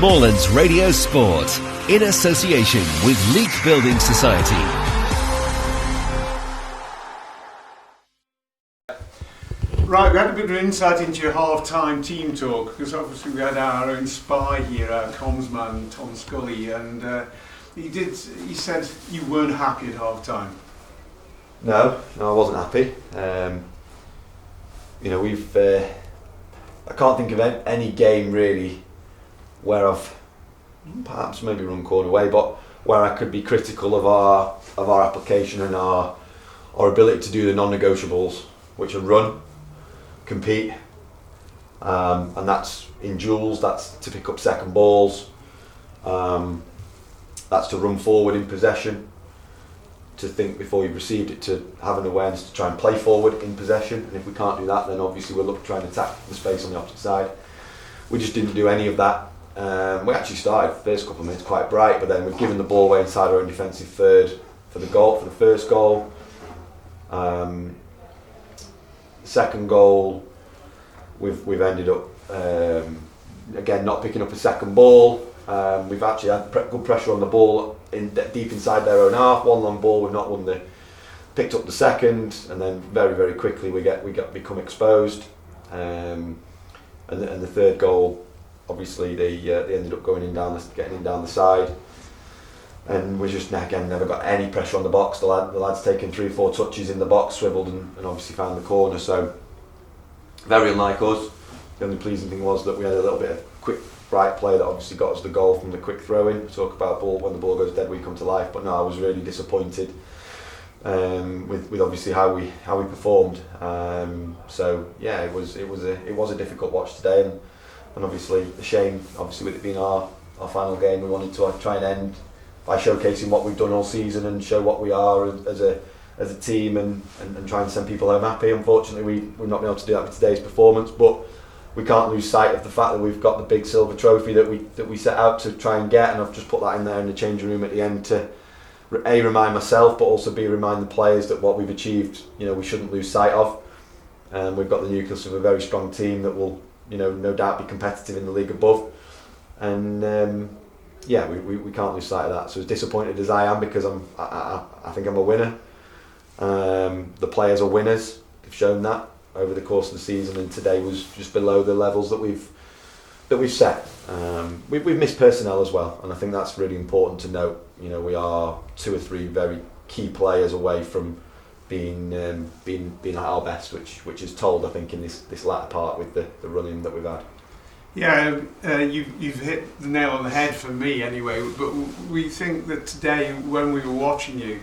Moorlands Radio Sport, in association with Leek Building Society. Right, we had a bit of insight into your half-time team talk, because obviously we had our own spy here, our comms man, Tom Scully, and he said you weren't happy at half-time. No, I wasn't happy. I can't think of any game really where I've perhaps maybe run corner away, but where I could be critical of our application and our ability to do the non-negotiables, which are run, compete, and that's in duels, that's to pick up second balls, that's to run forward in possession, to think before you've received it, to have an awareness to try and play forward in possession. And if we can't do that, then obviously we'll look to try and attack the space on the opposite side. We just didn't do any of that. We actually started the first couple of minutes quite bright, but then we've given the ball away inside our own defensive third for the first goal. Second goal, we've ended up again not picking up a second ball. We've actually had good pressure on the ball deep inside their own half. One long ball, we've not picked up the second, and then very very quickly we become exposed. And the third goal, obviously they ended up getting in down the side, and we just again never got any pressure on the box. The lads taken 3-4 touches in the box, swiveled and obviously found the corner. So very unlike us. The only pleasing thing was that we had a little bit of quick, bright play that obviously got us the goal from the quick throw-in. We talk about when the ball goes dead, we come to life. But no, I was really disappointed with obviously how we performed. So yeah, it was a difficult watch today, and obviously a shame. Obviously, with it being our final game, we wanted to try and end by showcasing what we've done all season and show what we are as a team, and try and send people home happy. Unfortunately, we've not been able to do that with today's performance, but we can't lose sight of the fact that we've got the big silver trophy that we set out to try and get, and I've just put that in there in the changing room at the end to remind myself, but also remind the players that what we've achieved, we shouldn't lose sight of. We've got the nucleus of a very strong team that will, no doubt be competitive in the league above, and we can't lose sight of that. So as disappointed as I am, because I think I'm a winner. The players are winners. They've shown that over the course of the season, and today was just below the levels that we've set. We've missed personnel as well, and I think that's really important to note. We are 2 or 3 very key players away from being at our best, which is told, I think, in this latter part with the running that we've had. Yeah, you've hit the nail on the head for me anyway. But we think that today, when we were watching you,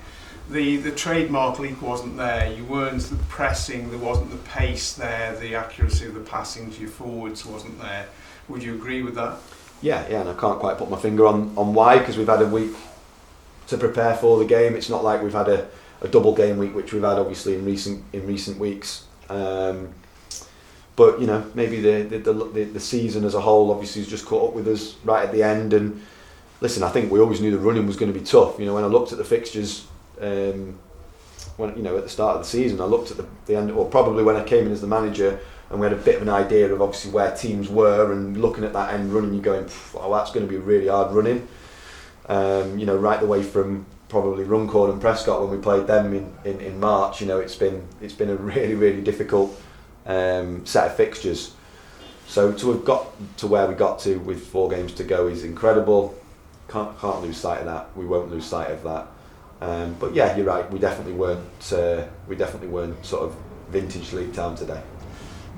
the trademark Leek wasn't there. You weren't the pressing, there wasn't the pace there, the accuracy of the passing to your forwards wasn't there. Would you agree with that? Yeah, and I can't quite put my finger on why, because we've had a week to prepare for the game. It's not like we've had a double game week, which we've had obviously in recent weeks. But maybe the season as a whole obviously has just caught up with us right at the end. And listen, I think we always knew the running was going to be tough. When I looked at the fixtures, when at the start of the season, I looked at the end, or probably when I came in as the manager, and we had a bit of an idea of obviously where teams were, and looking at that end running, you're going, oh, that's going to be really hard running. Right the way from probably Runcorn and Prescott when we played them in March. It's been a really really difficult set of fixtures. So to have got to where we got to with 4 games to go is incredible. Can't lose sight of that. We won't lose sight of that. But yeah, you're right. We definitely weren't sort of vintage Leek Town today.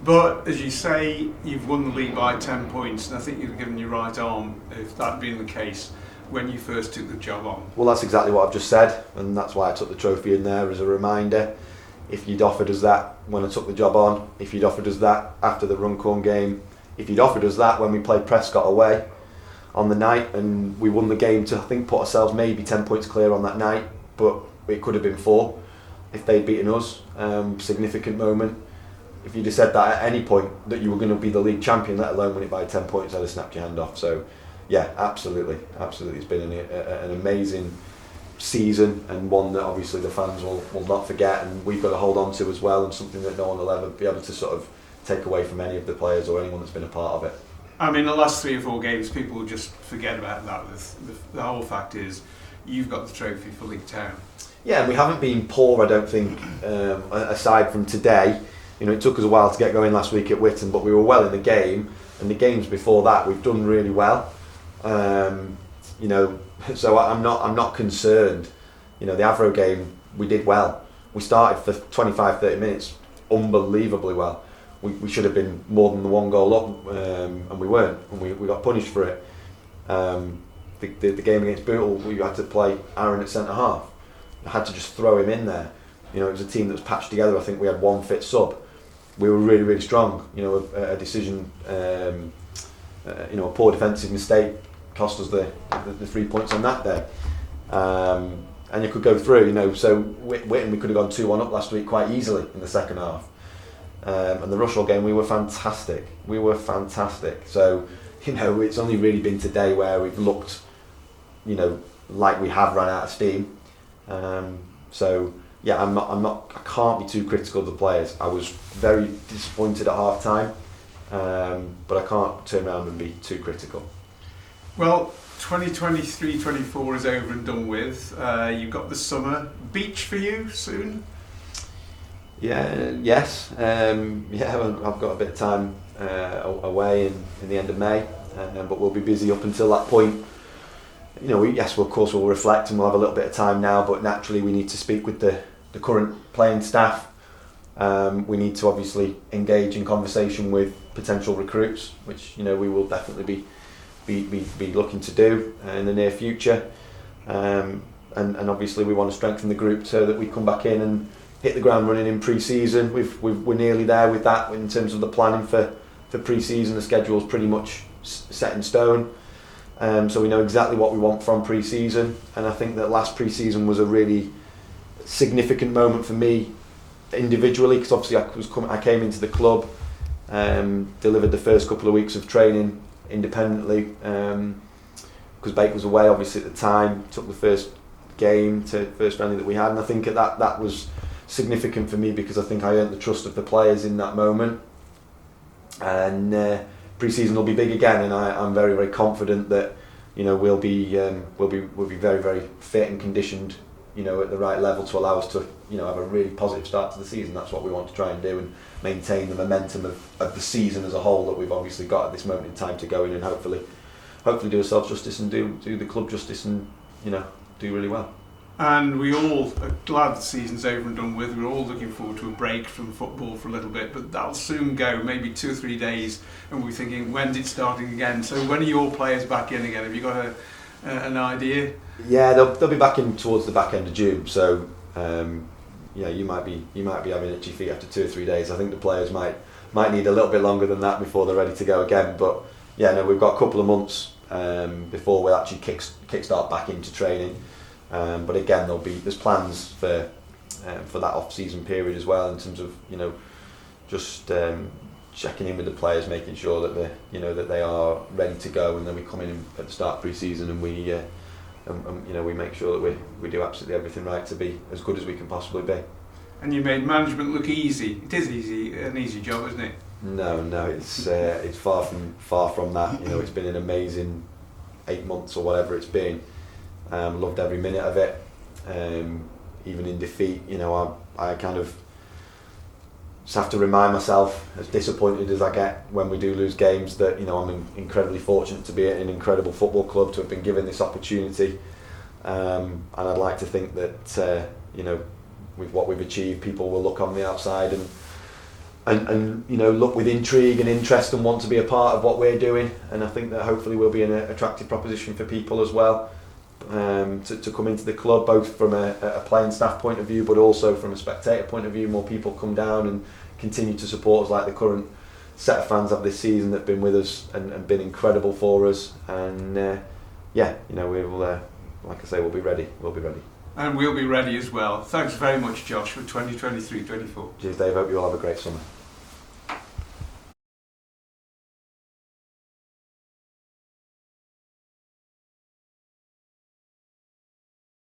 But as you say, you've won the league by 10 points, and I think you've given your right arm, if that being the case, when you first took the job on. Well, that's exactly what I've just said, and that's why I took the trophy in there as a reminder. If you'd offered us that when I took the job on, if you'd offered us that after the Runcorn game, if you'd offered us that when we played Prescott away on the night and we won the game to, I think, put ourselves maybe 10 points clear on that night, but it could have been 4 if they'd beaten us. Significant moment. If you'd have said that at any point that you were going to be the league champion, let alone win it by 10 points, I'd have snapped your hand off. So yeah, absolutely. It's been an amazing season, and one that obviously the fans will not forget, and we've got to hold on to as well, and something that no one will ever be able to sort of take away from any of the players or anyone that's been a part of it. I mean, the last 3 or 4 games, people will just forget about that. The whole fact is, you've got the trophy for Leek Town. Yeah, and we haven't been poor, I don't think, aside from today. You know, it took us a while to get going last week at Witton, but we were well in the game, and the games before that we've done really well. You know, so I'm not concerned. You know, the Avro game we did well. We started for 25-30 minutes unbelievably well. We should have been more than the 1 goal up, and we weren't, and we got punished for it. The game against Bootle, we had to play Aaron at centre half. I had to just throw him in there. You know, it was a team that was patched together. I think we had 1 fit sub. We were really, really strong. You know, a decision, you know, a poor defensive mistake cost us the 3 points on that day. And you could go through, you know, so Witton, we could have gone 2-1 up last week quite easily in the second half. And the Rushall game, we were fantastic. So, you know, it's only really been today where we've looked, you know, like we have run out of steam. So yeah, I can't be too critical of the players. I was very disappointed at half time, but I can't turn around and be too critical. Well, 2023-24 is over and done with. You've got the summer. Beach for you soon? Yes. I've got a bit of time away in the end of May, but we'll be busy up until that point. You know, of course we'll reflect and we'll have a little bit of time now, but naturally we need to speak with the current playing staff. We need to obviously engage in conversation with potential recruits, which, you know, we will definitely be looking to do in the near future. And obviously we want to strengthen the group so that we come back in and hit the ground running in pre-season. We're nearly there with that in terms of the planning for pre-season. The schedule's pretty much set in stone. So we know exactly what we want from pre-season, and I think that last pre-season was a really significant moment for me individually, because obviously I came into the club, delivered the first couple of weeks of training independently, because Bake was away obviously at the time, took the first friendly that we had, and I think that was significant for me because I think I earned the trust of the players in that moment. And pre-season will be big again, and I'm very, very confident that, you know, we'll be very, very fit and conditioned, you know, at the right level to allow us to, you know, have a really positive start to the season. That's what we want to try and do, and maintain the momentum of the season as a whole that we've obviously got at this moment in time to go in and hopefully do ourselves justice and do the club justice and, you know, do really well. And we all are glad the season's over and done with. We're all looking forward to a break from football for a little bit, but that'll soon go, maybe 2 or 3 days, and we're thinking, when's it starting again? So when are your players back in again? Have you got an idea? Yeah, they'll be back in towards the back end of June. So yeah, you might be having itchy feet after 2 or 3 days. I think the players might need a little bit longer than that before they're ready to go again. But yeah, no, we've got a couple of months before we'll actually kickstart back into training. But again, there's plans for that off-season period as well, in terms of, you know, just checking in with the players, making sure that they are ready to go, and then we come in at the start of pre-season and we you know, we make sure that we do absolutely everything right to be as good as we can possibly be. And you made management look easy. It is an easy job, isn't it? No, it's far from that. You know, it's been an amazing 8 months or whatever it's been. Loved every minute of it. Even in defeat, you know, I kind of just have to remind myself, as disappointed as I get when we do lose games, that, you know, I'm incredibly fortunate to be at an incredible football club, to have been given this opportunity. And I'd like to think that you know, with what we've achieved, people will look on the outside and you know, look with intrigue and interest and want to be a part of what we're doing. And I think that hopefully we'll be an attractive proposition for people as well, to come into the club, both from a playing staff point of view, but also from a spectator point of view. More people come down and continue to support us, like the current set of fans of this season that have been with us and been incredible for us. And yeah, you know, we will, like I say, we'll be ready. And we'll be ready as well. Thanks very much, Josh, for 2023-24. Cheers, Dave. Hope you all have a great summer.